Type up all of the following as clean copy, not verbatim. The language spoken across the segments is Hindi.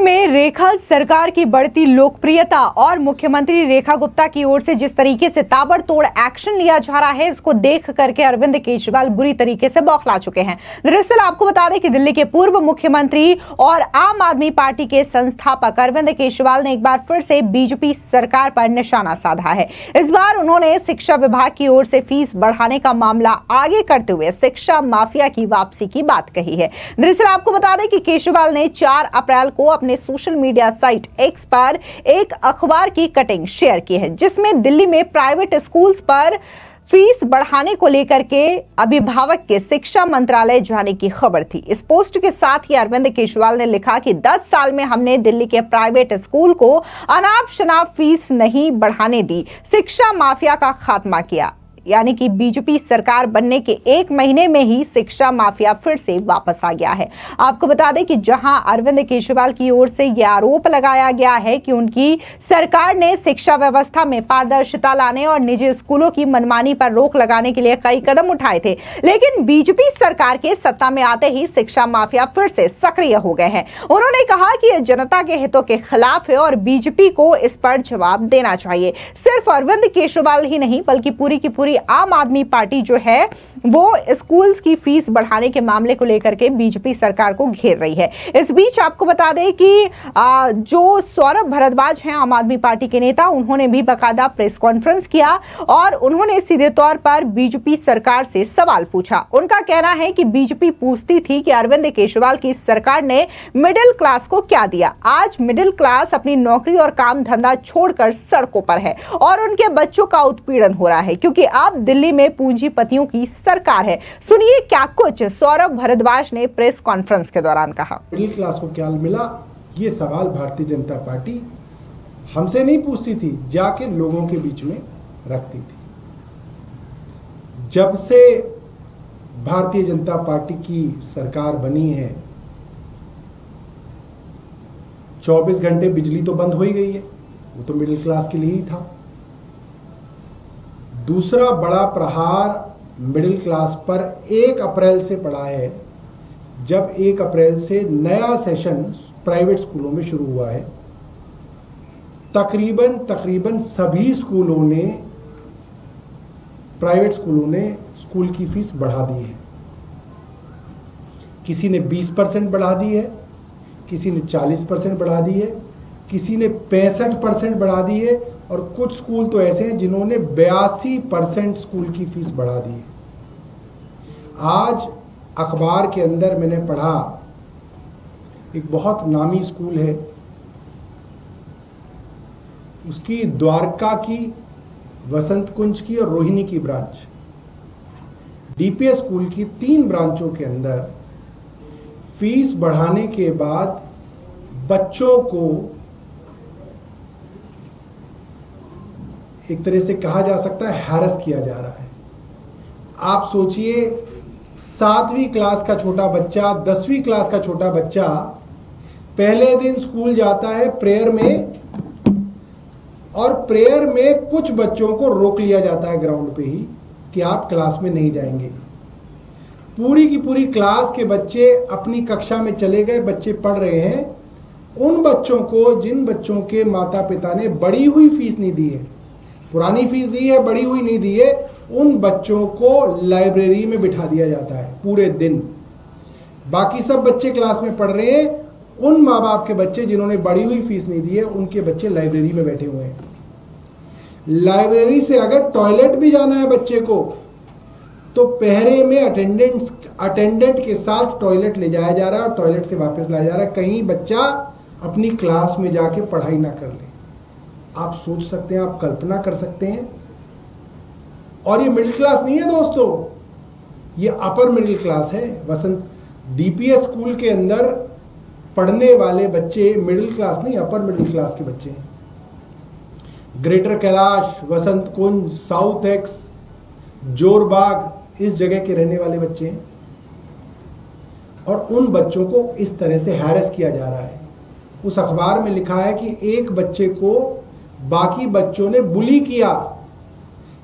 में रेखा सरकार की बढ़ती लोकप्रियता और मुख्यमंत्री रेखा गुप्ता की ओर से जिस तरीके से ताबड़तोड़ एक्शन लिया जा रहा है, इसको देख करके अरविंद केजरीवाल बुरी तरीके से बौखला चुके हैं। दरअसल आपको बता दें कि दिल्ली के पूर्व मुख्यमंत्री और आम आदमी पार्टी के संस्थापक अरविंद केजरीवाल ने एक बार फिर से बीजेपी सरकार पर निशाना साधा है। इस बार उन्होंने शिक्षा विभाग की ओर से फीस बढ़ाने का मामला आगे करते हुए शिक्षा माफिया की वापसी की बात कही है। दरअसल आपको बता दें कि केजरीवाल ने 4 अप्रैल को अपने सोशल मीडिया साइट एक्स पर एक अखबार की कटिंग शेयर की है, जिसमें दिल्ली में प्राइवेट स्कूल्स पर फीस बढ़ाने को लेकर के अभिभावक के शिक्षा मंत्रालय जाने की खबर थी। इस पोस्ट के साथ ही अरविंद केजरीवाल ने लिखा कि 10 साल में हमने दिल्ली के प्राइवेट स्कूल को अनाप शनाप फीस नहीं बढ़ाने दी, शिक्षा माफिया का खात्मा किया। यानी कि बीजेपी सरकार बनने के 1 महीने में ही शिक्षा माफिया फिर से वापस आ गया है। आपको बता दें कि जहां अरविंद केजरीवाल की ओर से यह आरोप लगाया गया है कि उनकी सरकार ने शिक्षा व्यवस्था में पारदर्शिता लाने और निजी स्कूलों की मनमानी पर रोक लगाने के लिए कई कदम उठाए थे, लेकिन बीजेपी सरकार के सत्ता में आते ही शिक्षा माफिया फिर से सक्रिय हो गए हैं। उन्होंने कहा कि यह जनता के हितों के खिलाफ है और बीजेपी को इस पर जवाब देना चाहिए। सिर्फ अरविंद केजरीवाल ही नहीं बल्कि पूरी की पूरी आम आदमी पार्टी जो है वो स्कूल्स की फीस बढ़ाने के मामले को लेकर के बीजेपी सरकार को घेर रही है। इस बीच आपको बता दें कि जो सौरभ भारद्वाज हैं आम आदमी पार्टी के नेता, उन्होंने भी बाकायदा प्रेस कॉन्फ्रेंस किया और उन्होंने सीधे तौर पर बीजेपी सरकार से सवाल पूछा। उनका कहना है कि बीजेपी पूछती थी कि अरविंद केजरीवाल की सरकार ने मिडिल क्लास को क्या दिया। आज मिडिल क्लास अपनी नौकरी और काम धंधा छोड़कर सड़कों पर है और उनके बच्चों का उत्पीड़न हो रहा है, क्योंकि अब दिल्ली में पूंजीपतियों की सरकार है। सुनिए क्या कुछ सौरभ भारद्वाज ने प्रेस कॉन्फ्रेंस के दौरान कहा। मिडिल क्लास को क्या मिला, ये सवाल भारतीय जनता पार्टी हमसे नहीं पूछती थी, जाके लोगों के बीच में रखती थी। जब से भारतीय जनता पार्टी की सरकार बनी है 24 घंटे बिजली तो बंद हो ही गई है, वो तो मिडिल क्लास के लिए ही था। दूसरा बड़ा प्रहार मिडिल क्लास पर 1 अप्रैल से पड़ा है, जब 1 अप्रैल से नया सेशन प्राइवेट स्कूलों में शुरू हुआ है। तकरीबन सभी स्कूलों ने, प्राइवेट स्कूलों ने स्कूल की फीस बढ़ा दी है। किसी ने 20% बढ़ा दी है, किसी ने 40% बढ़ा दी है, किसी ने 65% बढ़ा दी है और कुछ स्कूल तो ऐसे हैं जिन्होंने 82% स्कूल की फीस बढ़ा दी है। आज अखबार के अंदर मैंने पढ़ा, एक बहुत नामी स्कूल है, उसकी द्वारका की, वसंत कुंज की और रोहिणी की ब्रांच, डीपीएस स्कूल की 3 ब्रांचों के अंदर फीस बढ़ाने के बाद बच्चों को एक तरह से कहा जा सकता है हैरेस किया जा रहा है। आप सोचिए 7वीं क्लास का छोटा बच्चा, 10वीं क्लास का छोटा बच्चा पहले दिन स्कूल जाता है प्रेयर में, और प्रेयर में कुछ बच्चों को रोक लिया जाता है ग्राउंड पे ही कि आप क्लास में नहीं जाएंगे। पूरी की पूरी क्लास के बच्चे अपनी कक्षा में चले गए, बच्चे पढ़ रहे हैं। उन बच्चों को, जिन बच्चों के माता पिता ने बढ़ी हुई फीस नहीं दी है, पुरानी फीस दी है, बढ़ी हुई नहीं दी है, उन बच्चों को लाइब्रेरी में बिठा दिया जाता है पूरे दिन। बाकी सब बच्चे क्लास में पढ़ रहे हैं, उन माँ बाप के बच्चे जिन्होंने बढ़ी हुई फीस नहीं दी है, उनके बच्चे लाइब्रेरी में बैठे हुए हैं। लाइब्रेरी से अगर टॉयलेट भी जाना है बच्चे को, तो पहरे में अटेंडेंट के साथ टॉयलेट ले जाया जा रहा है और टॉयलेट से वापस लाया जा रहा है, कहीं बच्चा अपनी क्लास में जाके पढ़ाई ना कर ले। आप सोच सकते हैं, आप कल्पना कर सकते हैं। और ये मिडिल क्लास नहीं है दोस्तों, ये अपर मिडिल क्लास है। वसंत डीपीएस स्कूल के अंदर पढ़ने वाले बच्चे मिडिल क्लास नहीं, अपर मिडिल क्लास के बच्चे हैं। ग्रेटर कैलाश, वसंत कुंज, साउथ एक्स, जोरबाग, इस जगह के रहने वाले बच्चे हैं। और उन बच्चों को इस तरह से हैरेस किया जा रहा है। उस अखबार में लिखा है कि एक बच्चे को बाकी बच्चों ने बुली किया,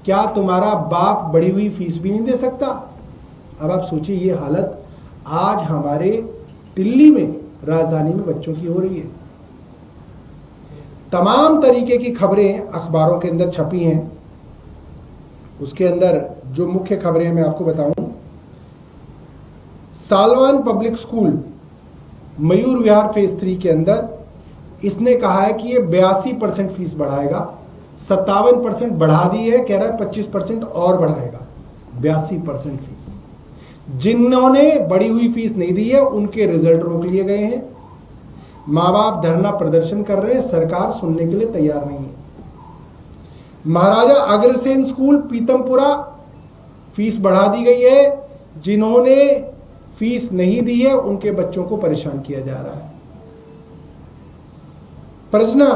क्या तुम्हारा बाप बढ़ी हुई फीस भी नहीं दे सकता? अब आप सोचिए, ये हालत आज हमारे दिल्ली में, राजधानी में बच्चों की हो रही है। तमाम तरीके की खबरें अखबारों के अंदर छपी हैं। उसके अंदर जो मुख्य खबरें मैं आपको बताऊं, सालवान public school Mayur Vihar phase 3 के अंदर इसने कहा है कि ये 82% फीस बढ़ाएगा। 57% बढ़ा दी है, कह रहा है 25% और बढ़ाएगा। 82% फीस। जिन्होंने बढ़ी हुई फीस नहीं दी है उनके रिजल्ट रोक लिए गए हैं। माँ बाप धरना प्रदर्शन कर रहे हैं, सरकार सुनने के लिए तैयार नहीं है। महाराजा अग्रसेन स्कूल पीतमपुरा फीस बढ़ा दी गई है। जिन्होंने फीस नहीं दी है उनके बच्चों को परेशान किया जा रहा है। प्रजना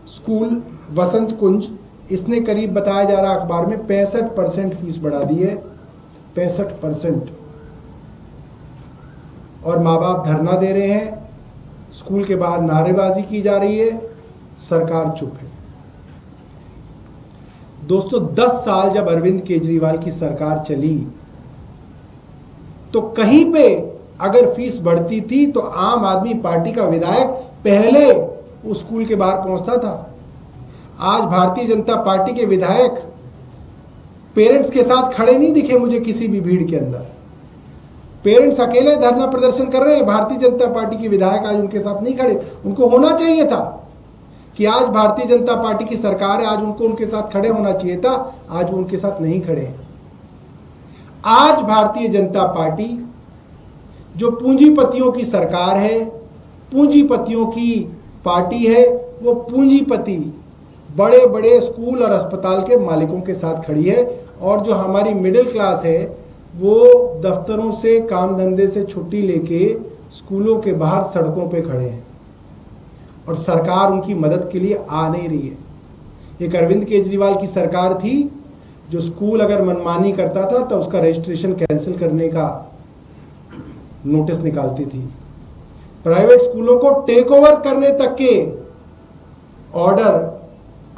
स्कूल वसंत कुंज, इसने करीब बताया जा रहा है अखबार में 65% फीस बढ़ा दी है। 65%। और माँ बाप धरना दे रहे हैं, स्कूल के बाहर नारेबाजी की जा रही है, सरकार चुप है। दोस्तों 10 साल जब अरविंद केजरीवाल की सरकार चली तो कहीं पे अगर फीस बढ़ती थी तो आम आदमी पार्टी का विधायक पहले उस स्कूल के बाहर पहुंचता था। आज भारतीय जनता पार्टी के विधायक पेरेंट्स के साथ खड़े नहीं दिखे मुझे किसी भी भीड़ के अंदर। पेरेंट्स अकेले धरना प्रदर्शन कर रहे हैं, भारतीय जनता पार्टी के विधायक आज उनके साथ नहीं खड़े। उनको होना चाहिए था कि आज भारतीय जनता पार्टी की सरकार है, आज उनको उनके साथ खड़े होना चाहिए था, आज वो उनके साथ नहीं खड़े। आज भारतीय जनता पार्टी जो पूंजीपतियों की सरकार है, पूंजीपतियों की पार्टी है, वो पूंजीपति बड़े बड़े स्कूल और अस्पताल के मालिकों के साथ खड़ी है। और जो हमारी मिडिल क्लास है वो दफ्तरों से, काम धंधे से छुट्टी लेके स्कूलों के बाहर सड़कों पे खड़े हैं और सरकार उनकी मदद के लिए आ नहीं रही है। एक अरविंद केजरीवाल की सरकार थी जो स्कूल अगर मनमानी करता था तो उसका रजिस्ट्रेशन कैंसिल करने का नोटिस निकालती थी। प्राइवेट स्कूलों को टेक ओवर करने तक के ऑर्डर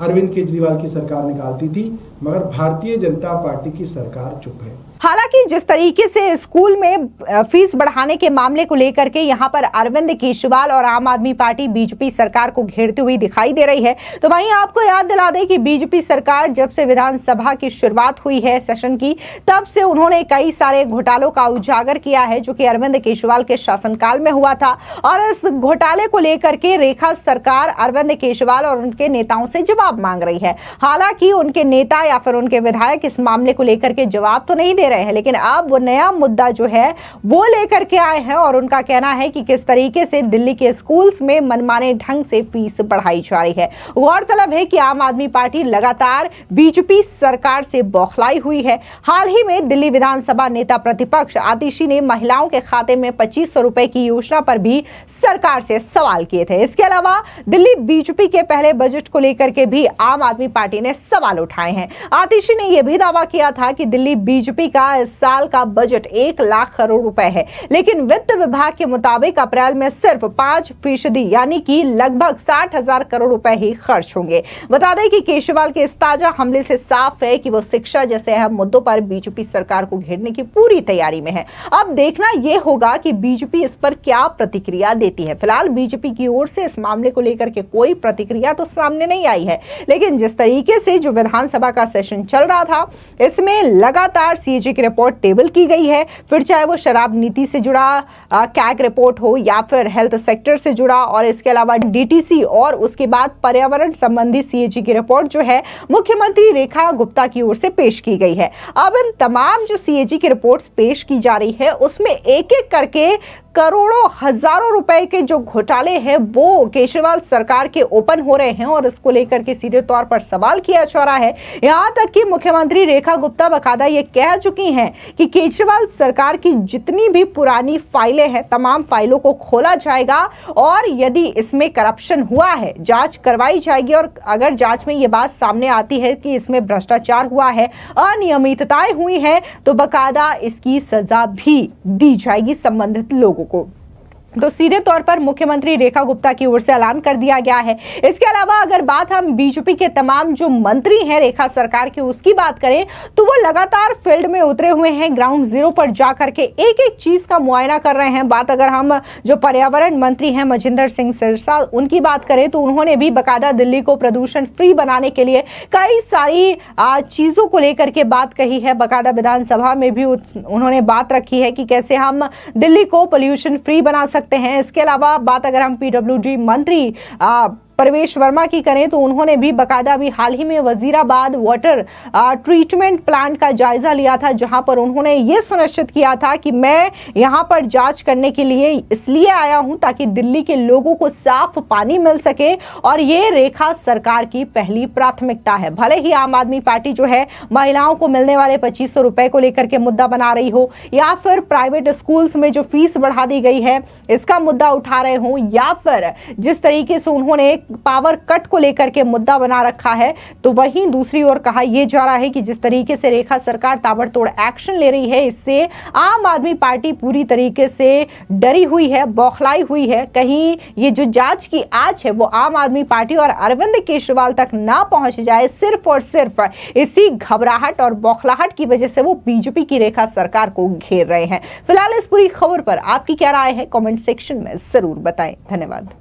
अरविंद केजरीवाल की सरकार निकालती थी, मगर भारतीय जनता पार्टी की सरकार चुप है। हालांकि जिस तरीके से स्कूल में फीस बढ़ाने के मामले को लेकर के यहां पर अरविंद केजरीवाल और आम आदमी पार्टी बीजेपी सरकार को घेरती हुई दिखाई दे रही है, तो वहीं आपको याद दिला दें कि बीजेपी सरकार जब से विधानसभा की शुरुआत हुई है सेशन की, तब से उन्होंने कई सारे घोटालों का उजागर किया है जो कि अरविंद केजरीवाल के शासनकाल में हुआ था। और इस घोटाले को लेकर के रेखा सरकार अरविंद केजरीवाल और उनके नेताओं से जवाब मांग रही है। हालांकि उनके नेता या फिर उनके विधायक इस मामले को लेकर के जवाब तो नहीं दे रहे हैं, लेकिन अब वो नया मुद्दा जो है वो लेकर के आए हैं और उनका कहना है कि किस तरीके से दिल्ली के स्कूल्स में मनमाने ढंग से फीस बढ़ाई जा रही है। गौरतलब है कि आम आदमी पार्टी लगातार बीजेपी सरकार से बौखलाई हुई है। हाल ही में दिल्ली विधानसभा नेता प्रतिपक्ष आतिशी ने महिलाओं के खाते में 2500 रुपए की योजना पर भी सरकार से सवाल किए थे। इसके अलावा दिल्ली बीजेपी के पहले बजट को लेकर के भी आम आदमी पार्टी ने सवाल उठाए हैं। आतिशी ने यह भी दावा किया था कि दिल्ली बीजेपी का इस साल का बजट 1 लाख करोड़ रुपए है, लेकिन वित्त विभाग के मुताबिक अप्रैल में सिर्फ 5% यानी कि लगभग 60,000 करोड़ रुपए ही खर्च होंगे। बता दें कि केजरीवाल के इस ताजा हमले से साफ है कि वो शिक्षा जैसे अहम मुद्दों पर बीजेपी सरकार को घेरने की पूरी तैयारी में है। अब देखना यह होगा कि बीजेपी इस पर क्या प्रतिक्रिया देती है। फिलहाल बीजेपी की ओर से इस मामले को लेकर के कोई प्रतिक्रिया तो सामने नहीं आई है, लेकिन जिस तरीके से जो विधानसभा का सेशन चल रहा था इसमें लगातार सीएजी की रिपोर्ट टेबल की गई है, फिर चाहे वो शराब नीति से जुड़ा कैग रिपोर्ट हो या फिर हेल्थ सेक्टर से जुड़ा, और इसके अलावा डीटीसी और उसके बाद पर्यावरण संबंधी सीएजी की रिपोर्ट जो है मुख्यमंत्री रेखा गुप्ता की ओर से पेश की गई है। अब इन तमाम जो सीएजी की रिपोर्ट्स पेश की जा रही है उसमें एक एक करके करोड़ों हजारों रुपए के जो घोटाले हैं वो केजरीवाल सरकार के ओपन हो रहे हैं और इसको लेकर के सीधे तौर पर सवाल किया जा रहा है। यहां तक कि मुख्यमंत्री रेखा गुप्ता बकायदा ये कह चुकी हैं कि केजरीवाल सरकार की जितनी भी पुरानी फाइलें हैं तमाम फाइलों को खोला जाएगा और यदि इसमें करप्शन हुआ है जांच करवाई जाएगी, और अगर जांच में ये बात सामने आती है कि इसमें भ्रष्टाचार हुआ है, अनियमितताएं हुई हैं, तो बकायदा इसकी सजा भी दी जाएगी संबंधित लोगों को। तो सीधे तौर पर मुख्यमंत्री रेखा गुप्ता की ओर से ऐलान कर दिया गया है। इसके अलावा अगर बात हम बीजेपी के तमाम जो मंत्री हैं रेखा सरकार के, उसकी बात करें तो वो लगातार फील्ड में उतरे हुए हैं, ग्राउंड जीरो पर जाकर के एक एक चीज का मुआयना कर रहे हैं। बात अगर हम जो पर्यावरण मंत्री हैं मजिंदर सिंह सिरसा, उनकी बात करें तो उन्होंने भी बकायदा दिल्ली को प्रदूषण फ्री बनाने के लिए कई सारी चीजों को लेकर के बात कही है। बकायदा विधानसभा में भी उन्होंने बात रखी है कि कैसे हम दिल्ली को पोल्यूशन फ्री बना सकते हैं। इसके अलावा बात अगर हम पीडब्ल्यूडी मंत्री परवेश वर्मा की करें तो उन्होंने भी बकायदा भी हाल ही में वजीराबाद वाटर ट्रीटमेंट प्लांट का जायजा लिया था, जहां पर उन्होंने ये सुनिश्चित किया था कि मैं यहां पर जांच करने के लिए इसलिए आया हूं ताकि दिल्ली के लोगों को साफ पानी मिल सके, और ये रेखा सरकार की पहली प्राथमिकता है। भले ही आम आदमी पार्टी जो है महिलाओं को मिलने वाले 2500 रुपए को लेकर के मुद्दा बना रही हो, या फिर प्राइवेट स्कूल्स में जो फीस बढ़ा दी गई है इसका मुद्दा उठा रहे हो, या फिर जिस तरीके से उन्होंने पावर कट को लेकर के मुद्दा बना रखा है, तो वहीं दूसरी ओर कहा यह जा रहा है कि जिस तरीके से रेखा सरकार ताबड़तोड़ एक्शन ले रही है, इससे आम आदमी पार्टी पूरी तरीके से डरी हुई है, बौखलाई हुई है। कहीं ये जो जांच की आंच है वो आम आदमी पार्टी और अरविंद केजरीवाल तक ना पहुंच जाए, सिर्फ और सिर्फ इसी घबराहट और बौखलाहट की वजह से वो बीजेपी की रेखा सरकार को घेर रहे हैं। फिलहाल इस पूरी खबर पर आपकी क्या राय है, कमेंट सेक्शन में जरूर बताएं। धन्यवाद।